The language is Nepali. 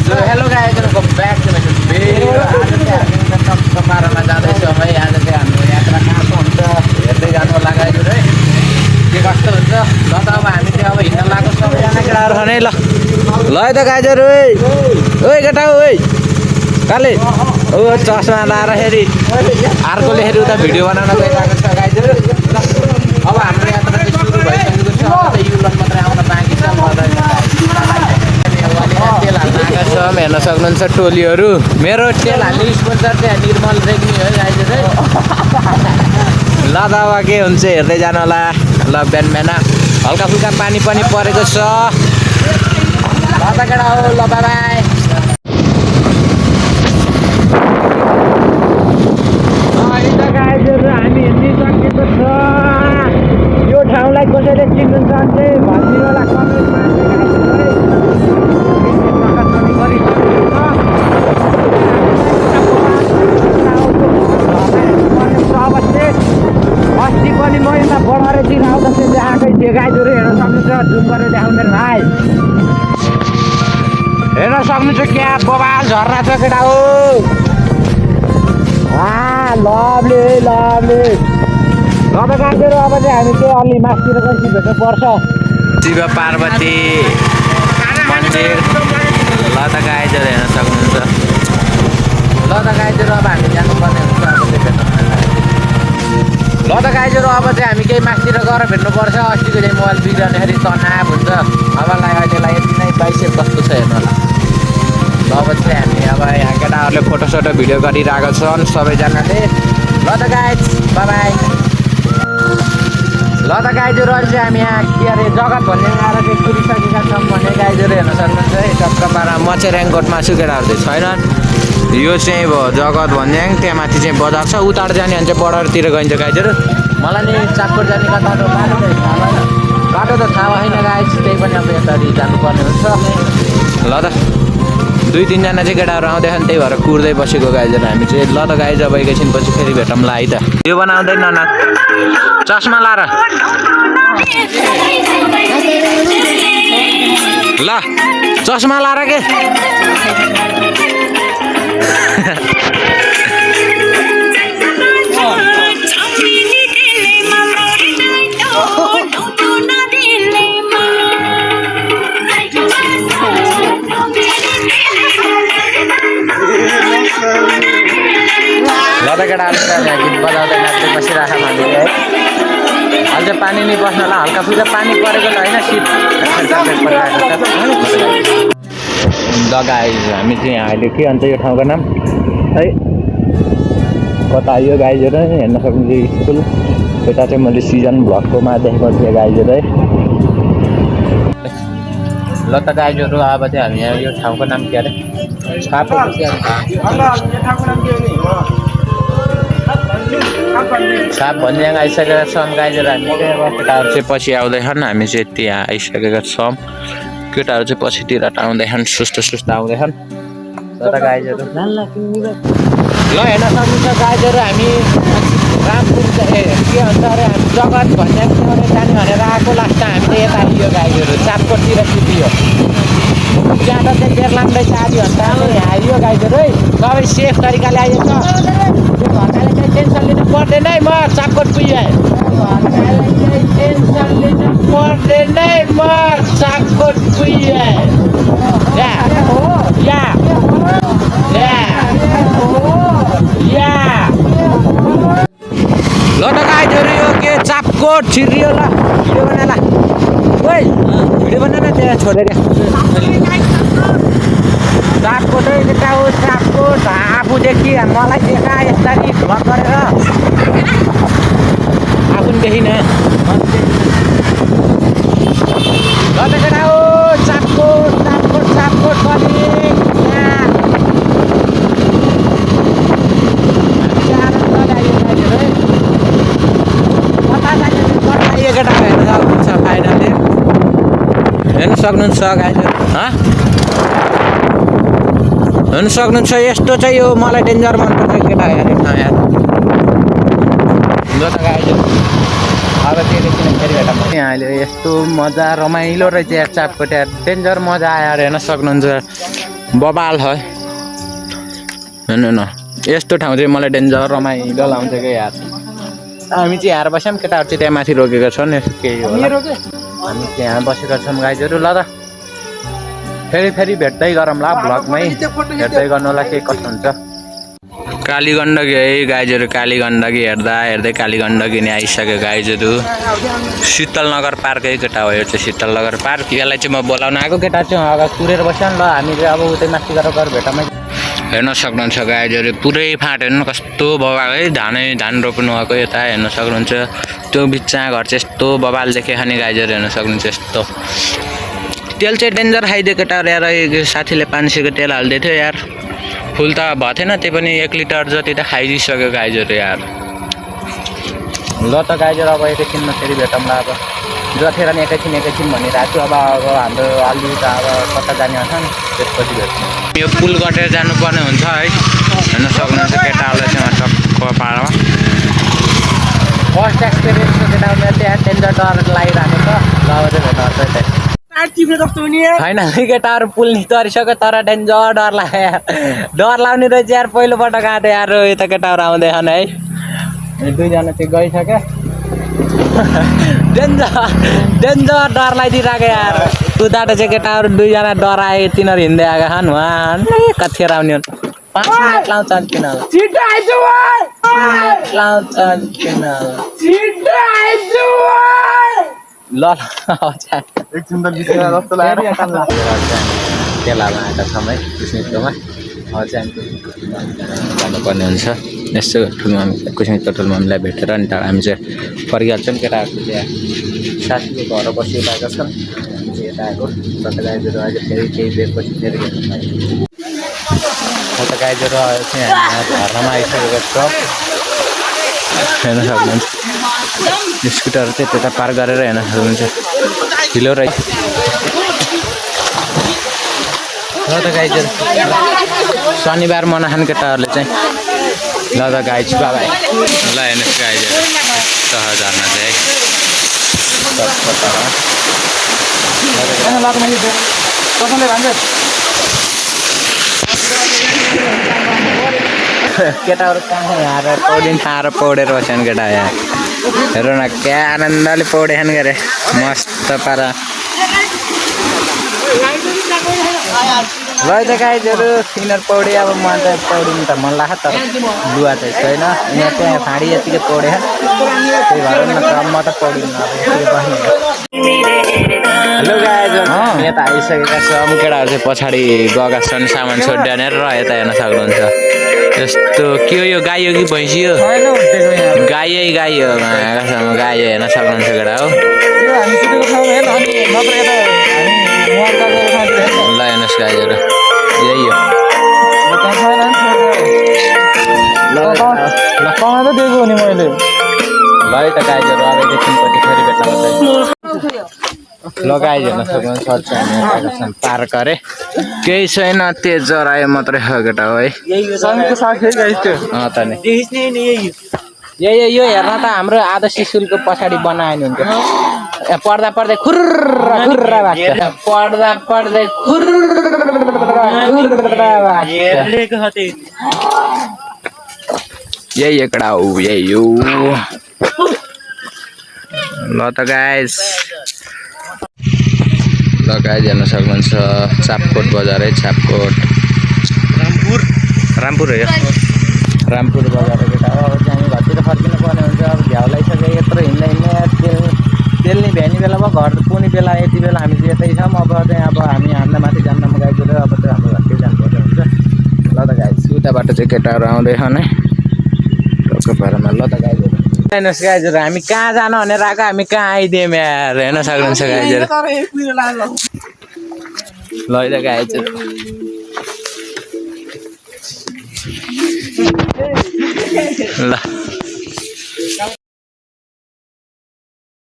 So hello guys, welcome back to my video. आज चाहिँ हामी टकटकारमा जाँदैछौँ है। आज चाहिँ हाम्रो यात्रा कहाँ हुन्छ हेर्दै जानु होला गाइज है। के कस्तो हुन्छ ल त अब हामी चाहिँ अब हिँड्न लागेको सबैजना केटाहरू छन् है ल। ल है त गाइजहरू ओइ केटा ओइ काले ओ चस्मा लाएर फेरि अर्कोले फेरि उता भिडियो बनाउन गइरहेको छ गाइजहरू। अब हाम्रो यात्रा चाहिँ सुरु भइसकेको छ। अब चाहिँ युलक मात्रै आउन बाँकी छ। तेल हाल्न आएको छ हेर्न सक्नुहुन्छ टोलीहरू। मेरो तेल हाल्ने स्पोन्सर चाहिँ निर्मल रेग्मी है गाइजहरू। ल त अब के हुन्छ हेर्दै जानु होला। ल बिहान बिहान हल्का फुल्का पानी पनि परेको छ। ल त केटा हो ल बाई बाई। गाइजहरू हामी हिँडिसकेको छ। यो ठाउँलाई कसैले चिन्नुहुन्छ भने भनिदिनु होला कमेन्टमा। अस्ति पनि म यता बढारेतिर आउँदाखेरि आएकै थिएँ गाइजहरू हेर्न सक्नुहुन्छ। जुम गरेर देखाउँदैन भाइ हेर्न सक्नुहुन्छ क्या बबाल झर्ना छ केटा हो। Lovely lovely. ल त गाइजहरू अब चाहिँ हामी चाहिँ अलि मासतिर गएपछि भेट्नु पर्छ। शिव पार्वती मन्दिर। ल त गाइजहरू हेर्न सक्नुहुन्छ। ल त गाइजहरू अब हामी जानुपर्ने हुन्छ अब चाहिँ भेट्नु। ल त गाइजहरू अब चाहिँ हामी केही मासतिर गएर भेट्नुपर्छ। अस्तिको चाहिँ मोबाइल बिग्रँदाखेरि तनाव हुन्छ। अबलाई अहिलेलाई यति नै बाइसेप कस्तो छ हेर्नु होला। ल अब चाहिँ हामी अब यहाँ केटाहरूले फोटोसोटो भिडियो गरिरहेको छन् सबैजनाले। ल त गाइज बाई बाई। ल त गाइजहरू अहिले चाहिँ हामी यहाँ के अरे जगत भन्ने आएर चाहिँ पुगिसकेका छौँ भने गाइजहरू हेर्न सक्नुहुन्छ है। टक्कपारा मचेर्याङकोटमा छु केटाहरू चाहिँ छैनन्। यो चाहिँ भयो जगत भन्ज्याङ। त्यहाँ माथि चाहिँ बजार छ। उतार जाने भने चाहिँ बर्डरतिर गइन्छ गाइजहरू। मलाई नि चापकोट जाने कता बाटो चाहिँ थाहा भएन। बाटो त थाहा भएन गाइज। त्यही पनि अब यतारि जानुपर्ने हुन्छ। ल त 2-3 जना चाहिँ केटाहरू आउँदैछन् त्यही भएर कुर्दै बसेको गाइजहरू हामी चाहिँ। ल त गाइज अब एकैछिन पछि फेरि भेटौँला है त। यो बनाउँदैन न चस्मा लाएर ल चस्मा लाएर के ल त केटाहरू गीत बजाउँदै नाच्दै बसिरहेको हामीले है। अहिले चाहिँ पानी नै बस्न होला। हल्का फुल्का पानी परेको त होइन सिट ल गाइज हामी चाहिँ यहाँ अहिले के भन्छ यो ठाउँको नाम है कता यो गाइजहरू हेर्न सक्नुहुन्छ स्कुल। यता चाहिँ मैले सिजन भ्लगकोमा देखेको थिएँ गाइजहरू है। ल त गाइजहरू अब चाहिँ हामी यहाँ यो ठाउँको नाम के अरे साप भन्ज्याङ आइसकेका छौँ गाइजहरू। हामी केटाहरू चाहिँ पछि आउँदैछन्। हामी चाहिँ त्यहाँ आइसकेका छौँ। केटाहरू चाहिँ पछितिर आउँदैछन् सुस्त सुस्त आउँदैछन्। ल त गाइजहरू ल हेर्न सक्नुहुन्छ गाइजहरू हामी रामपुर के भन्छ अरे हामी जगत भन्ज्याङतिर जाने भनेर आएको। लास्टमा हामीले यता आइयो गाइजहरू चापकोटतिर सिधियो। ज्यादा चाहिँ बेर लाग्दैछ आधी घन्टा यहाँ आइयो गाइजहरू है। सबै सेफ तरिकाले आइयो छ। त्यो घरकाले चाहिँ टेन्सन लिनु पर्दैन है। म चापकोट पुगेँ। टेन्सन लिनु पर्दैन है। म चापकोट पुगेँ। ल त गाइजहरू यो के चापकोट छिरियो। ल भिडियो बना ल ओइ भिडियो बना न त्यहाँ छोडेर चापकोट यता हो चापकोट आफूदेखि मलाई देखा यसरी भ्लग गरेर आफू पनि देखिनँ। ल त केटा हो चापकोट चापकोट चापकोट पनि हेर्न सक्नुहुन्छ गाइजहरू हेर्न सक्नुहुन्छ। यस्तो चाहिँ यो मलाई डेन्जर मनपर्छ केटा हेरेको ठाउँ यहाँ। ल त गाइजहरू अब फेरि भेटौँ। यहाँ अहिले यस्तो मजा रमाइलो रहेछ यार चापकोट यार डेन्जर मजा आयो हेर्न सक्नुहुन्छ। बबाल है हेर्नु न यस्तो ठाउँ चाहिँ मलाई डेन्जर रमाइलो लाउँछ क्या यार हामी चाहिँ यहाँ बस्यौँ केटाहरू चाहिँ त्यहाँ माथि रोकेको छन् केही होला हामी त्यहाँ बसेका छौँ गाइजहरू ल त फेरि भेट्दै गरौँ ल भ्लगमै भेट्दै गर्नु होला के कस्तो हुन्छ काली गण्डकी है गाइजहरू काली गण्डकी हेर्दै काली गण्डकी नै आइसक्यो गाइजहरू शीतलनगर पार्कै केटा हो यो चाहिँ शीतलनगर पार्क यसलाई चाहिँ म बोलाउन आएको केटा चाहिँ अगाडि कुरेर बस्यो ल हामी चाहिँ अब उतै माथि गएर घर भेटमै हेर्न सक्नुहुन्छ गाइजहरू पुरै फाँट हेर्नु कस्तो बबाल है धान रोप्नु भएको यता हेर्न सक्नुहुन्छ त्यो बिचमा घर चाहिँ यस्तो बबाल देखे खाने गाइजहरू हेर्न सक्नुहुन्छ यस्तो तेल चाहिँ डेन्जर खाइदियो केटाहरू यार साथीले 500को तेल हाल्दै थियो यार फुल त भएको थिएन त्यही पनि 1 लिटर जति त खाइदिइसक्यो गाइजहरू यार ल त गाइजहरू अब एकैछिनमा फेरि भेटौँला अब जथेर नि एकैछिन भनिरहेको छु अब हाम्रो अलि त अब कता जाने हुन्छ नि त्यसपछि भेट्छौँ यो पुल कटेर जानुपर्ने हुन्छ है हेर्न सक्नुहुन्छ केटाहरूलाई चाहिँ टक्क पारमा फर्स्ट एक्सपिरियन्स छ केटाहरूले त्यहाँ डेन्जर डर लागिरहेको छ ल अब चाहिँ भेट्छ होइन केटाहरू पुल नि तरिसक्यो तर डेन्जर डर लाग्यो डर लाग्ने रहेछ यार पहिलोपटक आएको यार यता केटाहरू आउँदैछन् है दुईजना चाहिँ गइसक्यो डेन्जर डर लगाइदिइरहेको यार कुदाटा चाहिँ केटाहरू दुईजना डराए तिनीहरू हिँड्दै आएका छन् उहाँ कतिखेर आउने 5 मिनट लाउँछन् ल तेलामा आएका छौँ है कुस्मिटकोमा अब चाहिँ जानुपर्ने हुन्छ यस्तो ठुलो कुस्मिट पेट्रोलमा हामीलाई भेटेर अनि हामी चाहिँ फर्किहाल्छौँ केटाहरू त्यहाँ साथीको घर बसिरहेका छन् यता आएको कता गाइजहरू अहिले फेरि केही बेरपछि फेरि भेट्नु कता गाइजहरू चाहिँ हामी घरमा आइसकेको छ हेर्न सक्नुहुन्छ स्कुटर चाहिँ त्यता पार गरेर हेर्न सक्नुहुन्छ ढिलो रहेछ ल त गाइजहरू शनिबार मनाखान केटाहरूले चाहिँ ल त गाइज बाबाई ल हेर्नुहोस् गाइजहरू झर्ना चाहिँ केटाहरू कहाँ यहाँ पौडिन खाएर पौडेर बस्छन् केटा यहाँ हेर न क्या आनन्दले पौडेछन् के अरे मस्त पारा ल त गाइजहरू तिनीहरू पौडे अब म त पौडिनु त मन लाग्छ तर लुगा चाहिँ छैन यहाँ चाहिँ फाँडी यतिकै पौडे त्यही भएर म त पौडिनु हेलो गाइजहरू यता आइसकेका छौँ केटाहरू चाहिँ पछाडि गएका छन् सामान छोड्यानेर र यता हेर्न सक्नुहुन्छ यस्तो के हो यो गाई हो कि भैँसी हो गाई हो गाई हेर्न सक्नुहुन्छ केटा हो ल हेर्नुहोस् गाइजहरू यही हो दिएको हो नि मैले ल है त गाइजहरू अब एकैछिनपछि फेरि भेट्न ल गाइज हेर्न सक्नुहुन्छ हामी पार गरे केही छैन तेज जरायो मात्रै हो केटा हो है त नि यही यो हेर्न त हाम्रो आदर्श स्कुलको पछाडि बनायो नि हुन्छ पढ्दा पढ्दै खुर्रा यही एकड़ा हो यही हो ल त गाइज हेर्न सक्नुहुन्छ चापकोट बजार है चापकोट रामपुर हो यो रामपुर बजार केटा अब चाहिँ घरतिर फर्किनु पर्ने हुन्छ अब घ्याउ लगाइसक्यो यत्रो हिँड्दै तेल नि भ्याउने बेला भयो घर पुग्ने बेला यति बेला हामी चाहिँ यतै छौँ अब चाहिँ अब हामी हामीलाई माथि जान्नमा गइदिएर अब चाहिँ हाम्रो घरतिर जानुपर्ने हुन्छ ल त गाइज उताबाट चाहिँ केटाहरू आउँदैछन् है टक्क पारामा ल त गाइजहरू हेर्नुहोस् गाइजहरू हामी कहाँ जानु भनेर आएको हामी कहाँ आइदियौँ यार हेर्न सक्नुहुन्छ गाइजहरू ल है त गाइजहरू ल